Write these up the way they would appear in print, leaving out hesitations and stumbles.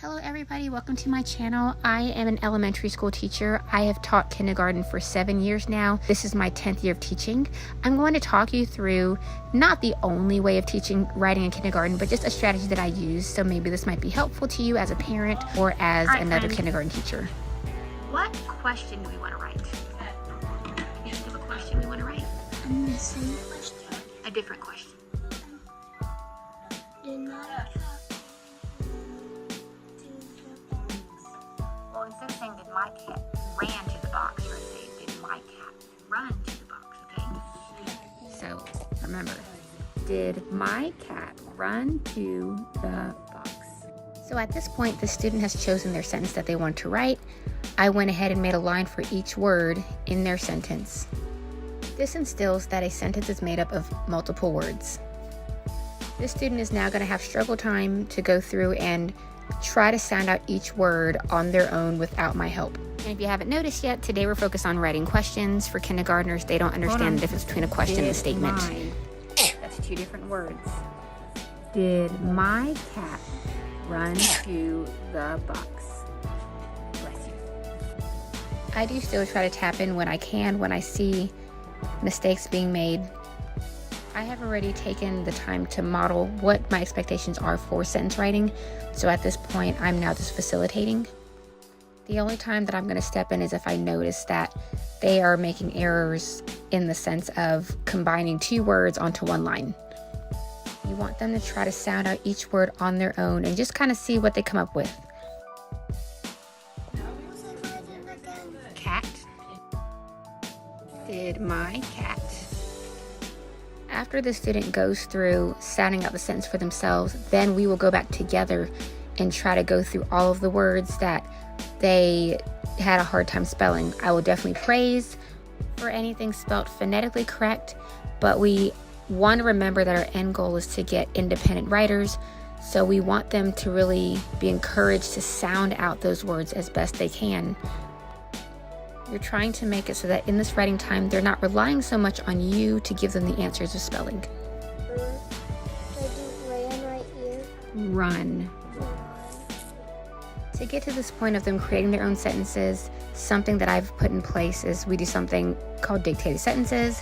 Hello everybody, welcome to my channel. I am an elementary school teacher. I have taught kindergarten for 7 years now. This is my 10th year of teaching. I'm going to talk you through not the only way of teaching writing in kindergarten, but just a strategy that I use. So maybe this might be helpful to you as a parent or as another kindergarten teacher. What question do we want to write? Can you think of a question we want to write? The same question. A different question. Did not have to the box. Well, instead of saying did my cat ran to the box, you're going to say did my cat run to the box, okay? So remember, did my cat run to the box? So at this point, the student has chosen their sentence that they want to write. I went ahead and made a line for each word in their sentence. This instills that a sentence is made up of multiple words. This student is now going to have struggle time to go through and try to sound out each word on their own without my help. And if you haven't noticed yet, today we're focused on writing questions. For kindergartners, they don't understand the difference between a question and a statement. That's two different words. Did my cat run to the box? Bless you. I do still try to tap in when I can, when I see mistakes being made. I have already taken the time to model what my expectations are for sentence writing, so at this point I'm now just facilitating. The only time that I'm going to step in is if I notice that they are making errors in the sense of combining two words onto one line. You want them to try to sound out each word on their own and just kind of see what they come up with. Cat. Did my cat. After the student goes through sounding out the sentence for themselves, then we will go back together and try to go through all of the words that they had a hard time spelling. I will definitely praise for anything spelled phonetically correct, but we want to remember that our end goal is to get independent writers, so we want them to really be encouraged to sound out those words as best they can. You're trying to make it so that in this writing time, they're not relying so much on you to give them the answers of spelling. Should I do ran right here? Run. To get to this point of them creating their own sentences, something that I've put in place is we do something called dictated sentences,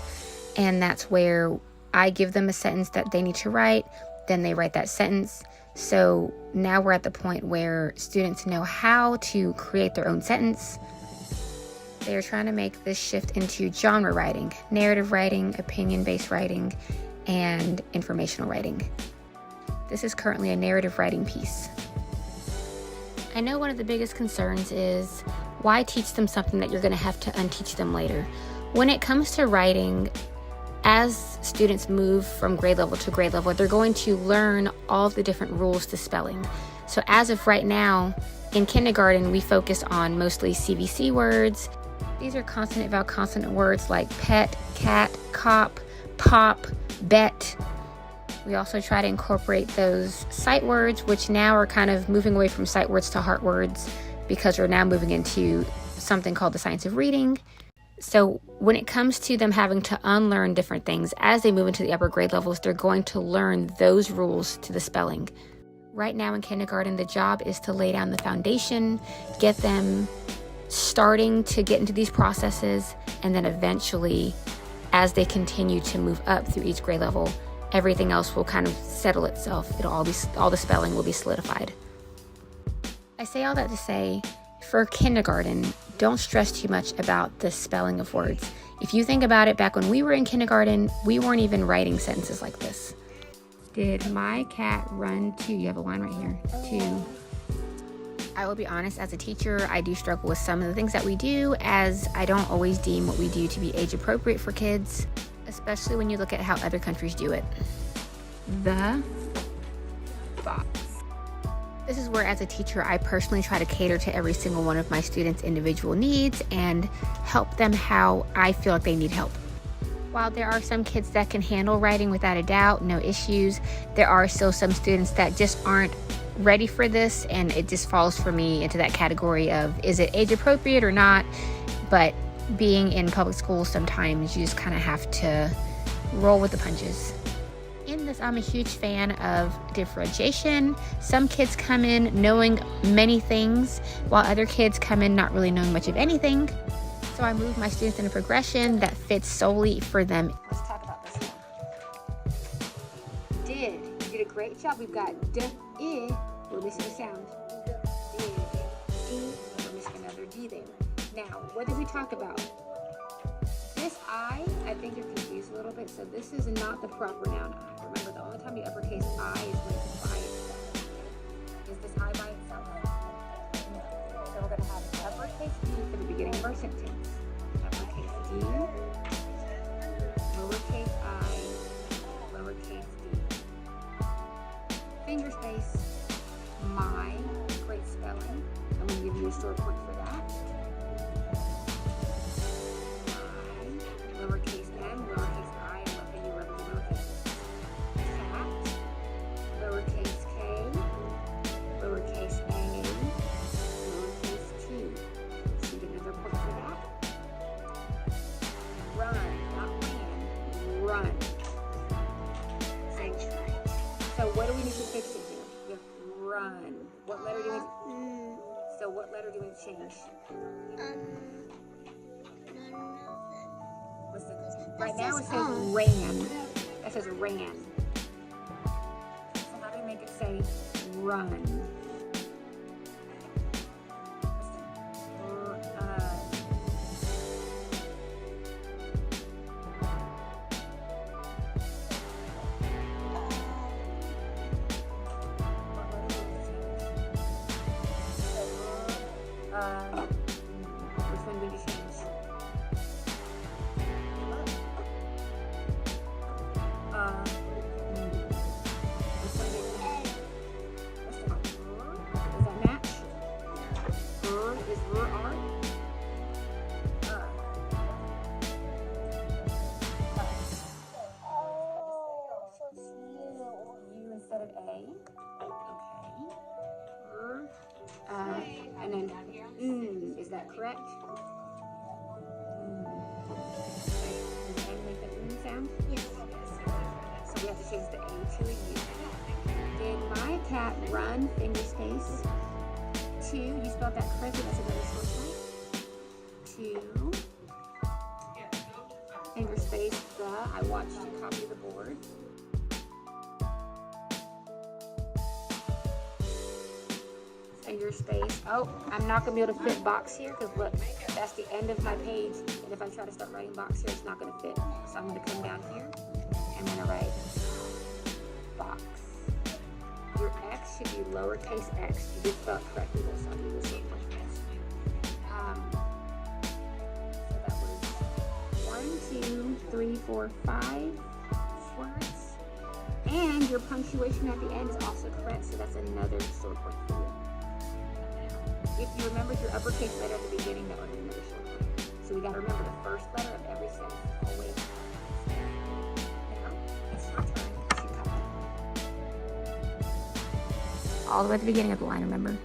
and that's where I give them a sentence that they need to write, then they write that sentence. So now we're at the point where students know how to create their own sentence. They are trying to make this shift into genre writing, narrative writing, opinion-based writing, and informational writing. This is currently a narrative writing piece. I know one of the biggest concerns is why teach them something that you're going to have to unteach them later. When it comes to writing, as students move from grade level to grade level, they're going to learn all of the different rules to spelling. So as of right now, in kindergarten, we focus on mostly CVC words. These are consonant vowel consonant words like pet, cat, cop, pop, bet. We also try to incorporate those sight words, which now are kind of moving away from sight words to heart words because we're now moving into something called the science of reading. So when it comes to them having to unlearn different things, as they move into the upper grade levels, they're going to learn those rules to the spelling. Right now in kindergarten, the job is to lay down the foundation, get them starting to get into these processes, and then eventually, as they continue to move up through each grade level, everything else will kind of settle itself. All the spelling will be solidified. I say all that to say, for kindergarten, don't stress too much about the spelling of words. If you think about it, back when we were in kindergarten, we weren't even writing sentences like this. Did my cat run to, you have a line right here, to. I will be honest, as a teacher, I do struggle with some of the things that we do, as I don't always deem what we do to be age appropriate for kids, especially when you look at how other countries do it. The box. This is where, as a teacher, I personally try to cater to every single one of my students' individual needs and help them how I feel like they need help. While there are some kids that can handle writing without a doubt, no issues, there are still some students that just aren't ready for this, and it just falls for me into that category of, is it age appropriate or not? But being in public school, sometimes you just kind of have to roll with the punches. In this, I'm a huge fan of differentiation. Some kids come in knowing many things, while other kids come in not really knowing much of anything. So I move my students in a progression that fits solely for them. Let's talk about this one. Did. You did a great job. We've got D, I. We're missing a sound. Did. D. We're missing another D there. Now, what did we talk about? This I think you're confused a little bit. So this is not the proper noun I. Remember, the only time you uppercase I is when it's by itself. Is this I by itself? No. So we're going to have uppercase D for the beginning of our sentence. Uppercase D, lowercase I, lowercase d. Finger space, my, great spelling. I'm going to give you a story point for that. Lowercase m, lowercase I, and what can you represent lowercase? Cat, lowercase k, lowercase a, lowercase t. So you get another point for that. Run, not ran, run. So what do we need to fix it here? We have run. What letter do we? So what letter do we change? Right now it says ran. That says ran. So how do we make it say run? Which one did you change? Does that match? Is R? U instead of A. Okay. And then is that correct? Does A make the sound? Yes. So we have to change the A to a U. Did my cat run, finger space? 2, you spelled that correctly, that's another source point. 2, finger space, the, I watched you copy the board. Finger space, oh, I'm not going to be able to fit box here because look, that's the end of my page. And if I try to start writing box here, it's not going to fit. So I'm going to come down here. I'm going to write box. Your X should be lowercase x. You did spell it correctly though, so I'll do this little S. So that was 1, 2, 3, 4, 5 words. And your punctuation at the end is also correct, so that's another sword point for you. If you remembered your uppercase letter at the beginning, that would be another sword point. So we got to remember the first letter of every sentence always. Now, it's your turn to copy. All the way at the beginning of the line, remember?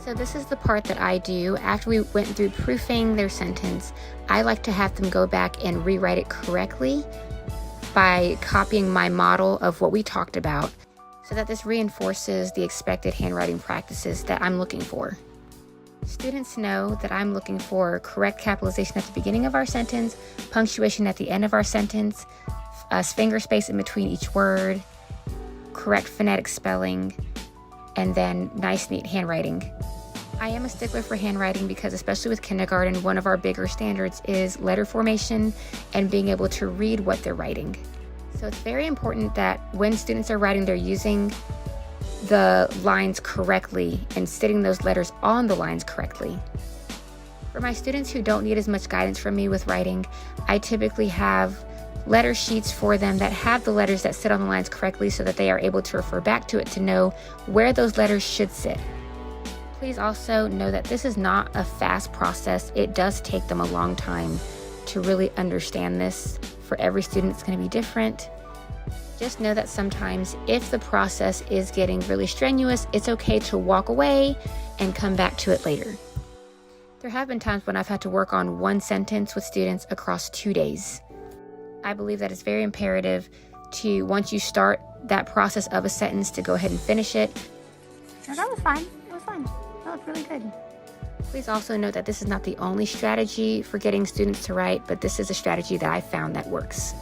So this is the part that I do. After we went through proofing their sentence, I like to have them go back and rewrite it correctly by copying my model of what we talked about, so that this reinforces the expected handwriting practices that I'm looking for. Students know that I'm looking for correct capitalization at the beginning of our sentence, punctuation at the end of our sentence, finger space in between each word, correct phonetic spelling, and then nice, neat handwriting. I am a stickler for handwriting because, especially with kindergarten, one of our bigger standards is letter formation and being able to read what they're writing. So it's very important that when students are writing, they're using the lines correctly and sitting those letters on the lines correctly. For my students who don't need as much guidance from me with writing, I typically have letter sheets for them that have the letters that sit on the lines correctly so that they are able to refer back to it to know where those letters should sit. Please also know that this is not a fast process. It does take them a long time to really understand this. For every student, it's going to be different. Just know that sometimes if the process is getting really strenuous, it's okay to walk away and come back to it later. There have been times when I've had to work on one sentence with students across 2 days. I believe that it's very imperative to, once you start that process of a sentence, to go ahead and finish it. No, that was fine. It was fine. That looked really good. Please also note that this is not the only strategy for getting students to write, but this is a strategy that I found that works.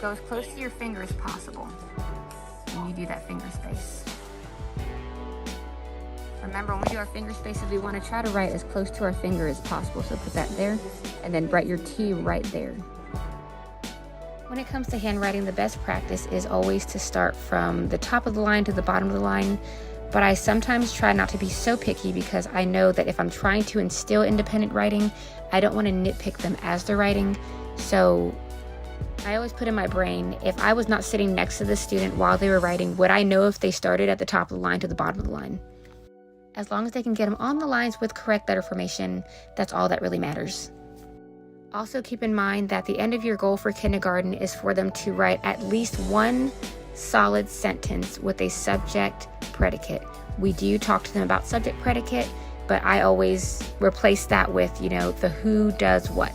Go as close to your finger as possible when you do that finger space. Remember, when we do our finger spaces, we want to try to write as close to our finger as possible. So put that there, and then write your T right there. When it comes to handwriting, the best practice is always to start from the top of the line to the bottom of the line. But I sometimes try not to be so picky, because I know that if I'm trying to instill independent writing, I don't want to nitpick them as they're writing. So I always put in my brain, if I was not sitting next to the student while they were writing, would I know if they started at the top of the line to the bottom of the line? As long as they can get them on the lines with correct letter formation, that's all that really matters. Also keep in mind that the end of your goal for kindergarten is for them to write at least one solid sentence with a subject predicate. We do talk to them about subject predicate, but I always replace that with, the who does what.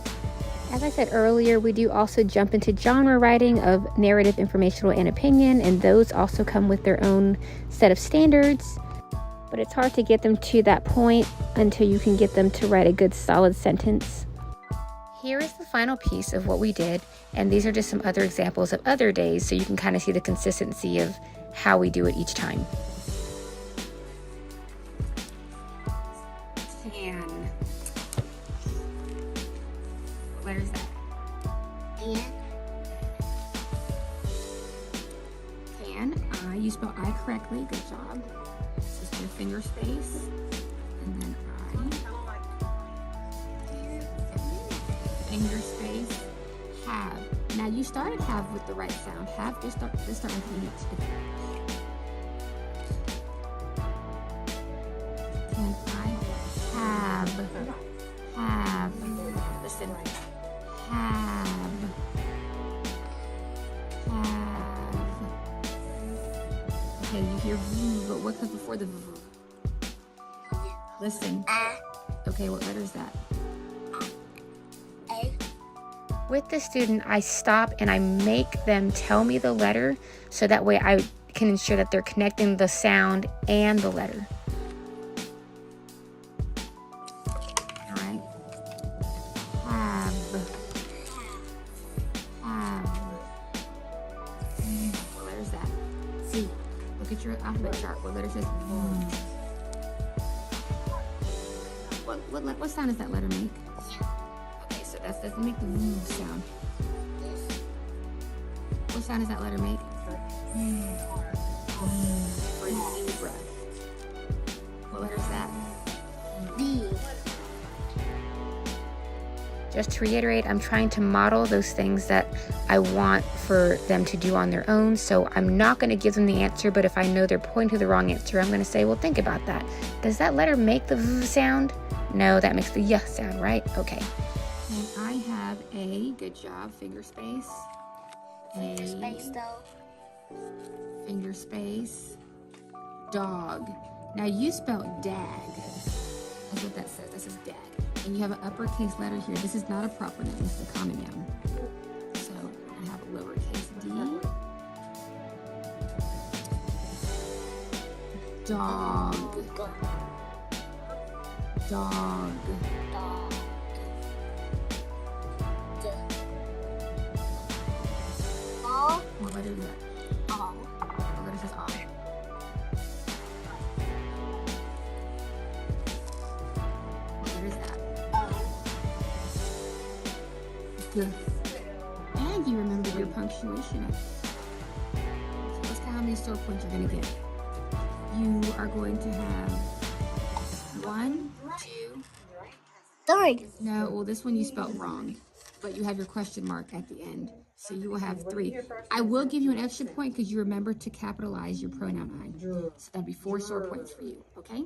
As I said earlier, we do also jump into genre writing of narrative, informational, and opinion, and those also come with their own set of standards. But it's hard to get them to that point until you can get them to write a good solid sentence. Here is the final piece of what we did, and these are just some other examples of other days, so you can kind of see the consistency of how we do it each time. Can. What letter is that? Can. You spelled I correctly. Good job. This is your finger space, and then finger space, have. Now you started have with the right sound. Have, just start with the next. Can I have, listen, have, okay, you hear v, but what comes before the v? Listen. Okay, what letter is that? With the student, I stop and I make them tell me the letter, so that way I can ensure that they're connecting the sound and the letter. All right. Have. What letter is that? C. Look at your alphabet chart. What letter says What sound does that letter make? That doesn't make the V sound. What sound does that letter make? For zebra. What letter is that? B. Just to reiterate, I'm trying to model those things that I want for them to do on their own. So I'm not going to give them the answer, but if I know they're pointing to the wrong answer, I'm going to say, well, think about that. Does that letter make the V sound? No, that makes the Y sound, right? Okay. And I have a, good job, finger space. Finger space, though. Finger space. Dog. Now you spelled dag. That's what that says. That says dag. And you have an uppercase letter here. This is not a proper noun. This is a common noun. So I have a lowercase d. Dog. Dog. Dog. What letter is that? All. What letter says all? What letter is that? Good. And you remember your punctuation. So let's count how many store points you're going to get. You are going to have 1, 2. 3. No, well, this one you spelled wrong, but you have your question mark at the end. So you will have 3. I will give you an extra point because you remember to capitalize your pronoun I. So that'd be 4 store points for you, okay?